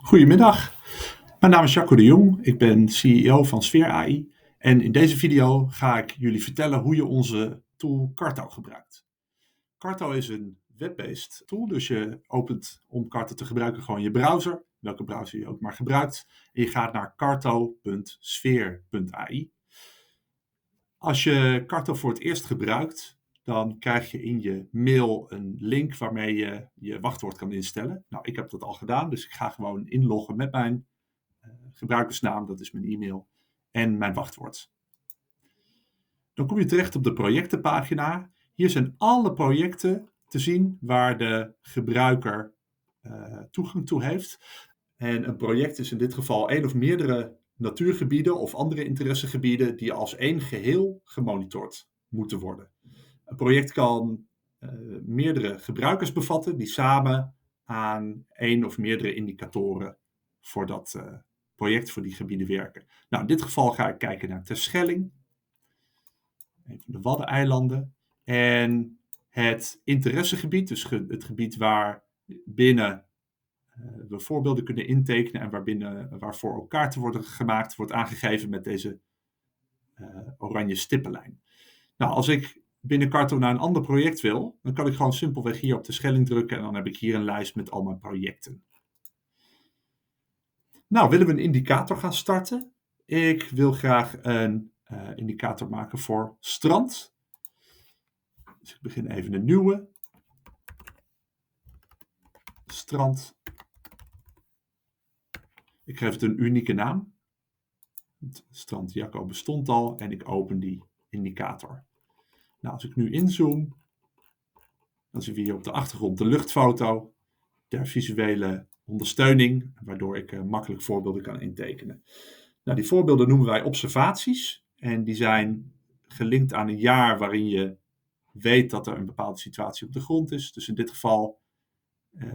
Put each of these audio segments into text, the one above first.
Goedemiddag, mijn naam is Jacco de Jong. Ik ben CEO van Sfeer AI. En in deze video ga ik jullie vertellen hoe je onze tool Carto gebruikt. Carto is een web-based tool, dus je opent om Carto te gebruiken gewoon je browser, welke browser je ook maar gebruikt. En je gaat naar carto.sfeer.ai. Als je Carto voor het eerst gebruikt, dan krijg je in je mail een link waarmee je je wachtwoord kan instellen. Nou, ik heb dat al gedaan, dus ik ga gewoon inloggen met mijn gebruikersnaam, dat is mijn e-mail, en mijn wachtwoord. Dan kom je terecht op de projectenpagina. Hier zijn alle projecten te zien waar de gebruiker toegang toe heeft. En een project is in dit geval één of meerdere natuurgebieden of andere interessegebieden die als één geheel gemonitord moeten worden. Een project kan meerdere gebruikers bevatten die samen aan één of meerdere indicatoren voor dat project, voor die gebieden werken. Nou, in dit geval ga ik kijken naar Terschelling, even de Waddeneilanden, en het interessegebied, dus het gebied waar binnen we voorbeelden kunnen intekenen en waarvoor ook kaarten worden gemaakt, wordt aangegeven met deze oranje stippenlijn. Nou, als ik binnen Carto naar een ander project wil, dan kan ik gewoon simpelweg hier op de schelling drukken en dan heb ik hier een lijst met al mijn projecten. Nou, willen we een indicator gaan starten? Ik wil graag een indicator maken voor strand. Dus ik begin even een nieuwe. Strand. Ik geef het een unieke naam. Het strand Jacco bestond al en ik open die indicator. Nou, als ik nu inzoom, dan zien we hier op de achtergrond de luchtfoto ter visuele ondersteuning, waardoor ik makkelijk voorbeelden kan intekenen. Nou, die voorbeelden noemen wij observaties en die zijn gelinkt aan een jaar waarin je weet dat er een bepaalde situatie op de grond is. Dus in dit geval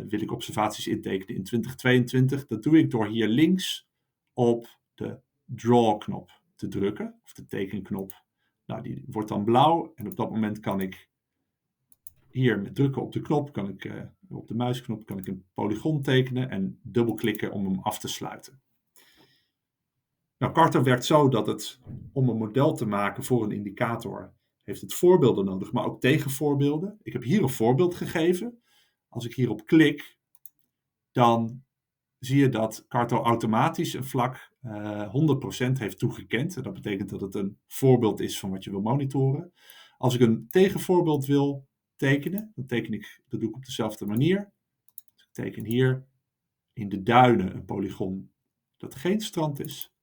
wil ik observaties intekenen in 2022. Dat doe ik door hier links op de Draw-knop te drukken, of de tekenknop. Nou, die wordt dan blauw en op dat moment kan ik hier met drukken op de knop, op de muisknop, kan ik een polygon tekenen en dubbelklikken om hem af te sluiten. Nou, Carto werkt zo dat het, om een model te maken voor een indicator, heeft het voorbeelden nodig, maar ook tegenvoorbeelden. Ik heb hier een voorbeeld gegeven. Als ik hierop klik, dan zie je dat Carto automatisch een vlak 100% heeft toegekend. En dat betekent dat het een voorbeeld is van wat je wil monitoren. Als ik een tegenvoorbeeld wil tekenen, dat doe ik op dezelfde manier. Dus ik teken hier in de duinen een polygon dat geen strand is.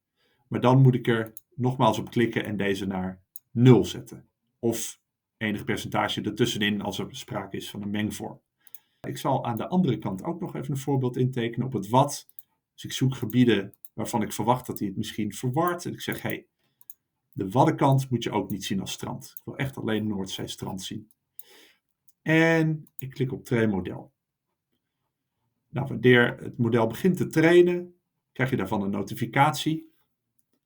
Maar dan moet ik er nogmaals op klikken en deze naar 0 zetten. Of enig percentage ertussenin als er sprake is van een mengvorm. Ik zal aan de andere kant ook nog even een voorbeeld intekenen op het wat. Dus ik zoek gebieden waarvan ik verwacht dat hij het misschien verwart. En ik zeg, hey, de Waddenkant moet je ook niet zien als strand. Ik wil echt alleen Noordzeestrand zien. En ik klik op Train model. Nou, wanneer het model begint te trainen, krijg je daarvan een notificatie.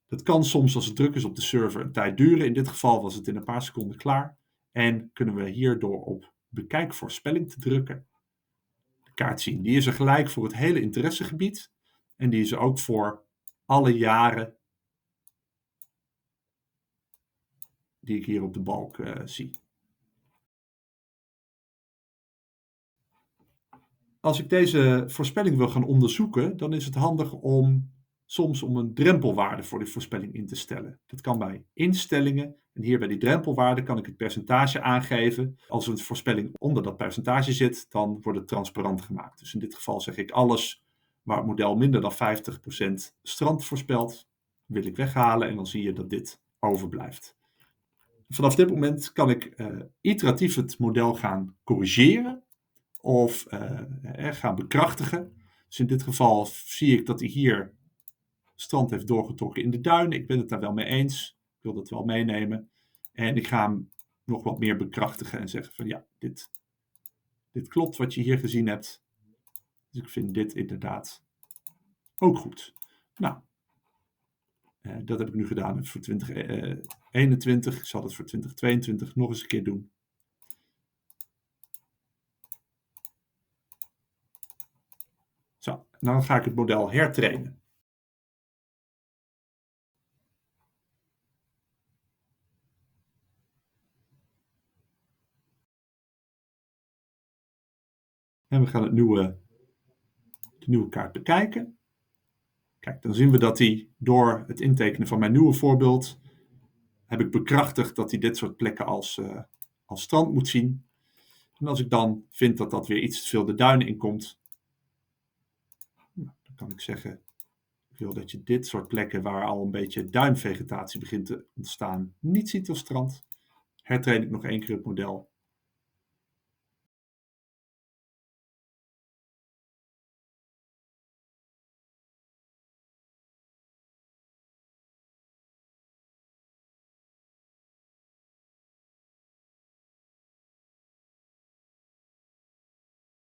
Dat kan soms, als het druk is op de server, een tijd duren. In dit geval was het in een paar seconden klaar. En kunnen we hierdoor op bekijk voorspelling te drukken de kaart zien. Die is er gelijk voor het hele interessegebied. En die is er ook voor alle jaren die ik hier op de balk zie. Als ik deze voorspelling wil gaan onderzoeken, dan is het handig om soms een drempelwaarde voor die voorspelling in te stellen. Dat kan bij instellingen. En hier bij die drempelwaarde kan ik het percentage aangeven. Als een voorspelling onder dat percentage zit, dan wordt het transparant gemaakt. Dus in dit geval zeg ik alles waar het model minder dan 50% strand voorspelt, wil ik weghalen. En dan zie je dat dit overblijft. Vanaf dit moment kan ik iteratief het model gaan corrigeren of gaan bekrachtigen. Dus in dit geval zie ik dat hij hier strand heeft doorgetrokken in de duinen. Ik ben het daar wel mee eens. Ik wil dat wel meenemen. En ik ga hem nog wat meer bekrachtigen en zeggen van ja, dit klopt wat je hier gezien hebt. Dus ik vind dit inderdaad ook goed. Nou, dat heb ik nu gedaan voor 2021. Ik zal het voor 2022 nog eens een keer doen. Zo, Nou, dan ga ik het model hertrainen. En we gaan de nieuwe kaart bekijken. Kijk, dan zien we dat hij door het intekenen van mijn nieuwe voorbeeld heb ik bekrachtigd dat hij dit soort plekken als strand moet zien. En als ik dan vind dat dat weer iets te veel de duinen inkomt, dan kan ik zeggen, ik wil dat je dit soort plekken waar al een beetje duinvegetatie begint te ontstaan, niet ziet als strand. Hertrain ik nog 1 keer het model.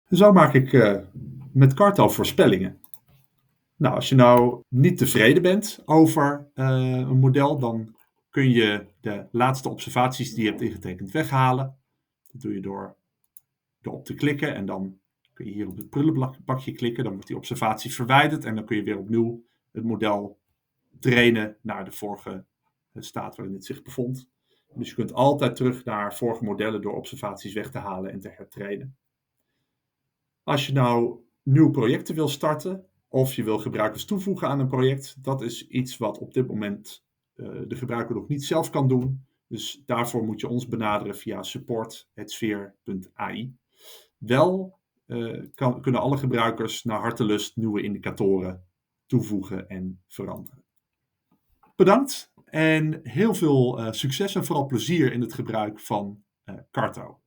En zo maak ik met Carto voorspellingen. Nou, als je nou niet tevreden bent over een model, dan kun je de laatste observaties die je hebt ingetekend weghalen. Dat doe je door erop te klikken en dan kun je hier op het prullenbakje klikken. Dan wordt die observatie verwijderd en dan kun je weer opnieuw het model trainen naar de vorige staat waarin het zich bevond. Dus je kunt altijd terug naar vorige modellen door observaties weg te halen en te hertrainen. Als je nou nieuwe projecten wil starten of je wil gebruikers toevoegen aan een project, dat is iets wat op dit moment de gebruiker nog niet zelf kan doen. Dus daarvoor moet je ons benaderen via support@sphere.ai. Wel kunnen alle gebruikers naar hartelust nieuwe indicatoren toevoegen en veranderen. Bedankt en heel veel succes en vooral plezier in het gebruik van Carto.